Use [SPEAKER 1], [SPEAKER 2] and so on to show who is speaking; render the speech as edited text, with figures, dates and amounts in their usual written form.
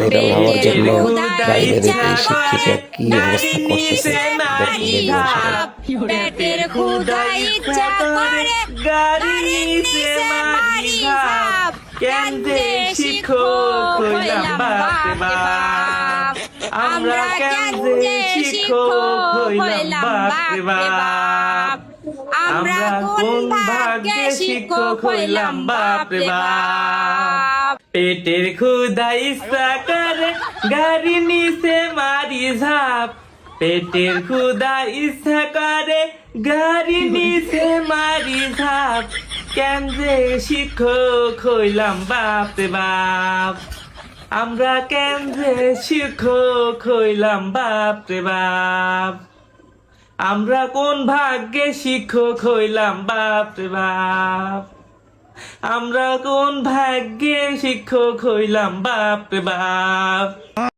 [SPEAKER 1] viral হওয়ার জন্য বাইরের এই শিক্ষিকা কি অবস্থা করতেছে
[SPEAKER 2] পেটের ক্ষুধা ইচ্ছা করে গাড়ি নিচে মারি ঝাপ কেন্দ্রে শিক্ষক হইলাম বাপরে বাপ আমরা কেন্দ্রে শিক্ষক হইলাম বাপরে বাপ আমরা কোন ভাগ্যে শিক্ষক হইলাম বাপরে বাপ পেটের ক্ষুধা ইচ্ছা করে গাড়ি নিচে মারি ঝাপ পেটের ক্ষুধা ইচ্ছা করে গাড়ি নিচে মারি ঝাপ কেন্দ্রে শিক্ষক হইলাম বাপরে বাপ আমরা কেন্দ্রে শিক্ষক হইলাম বাপরে বাপ আমরা কোন ভাগ্যে শিক্ষক হইলাম বাপরে বাপ আমরা কোন ভাগ্যে শিক্ষক হইলাম বাপরে বাপ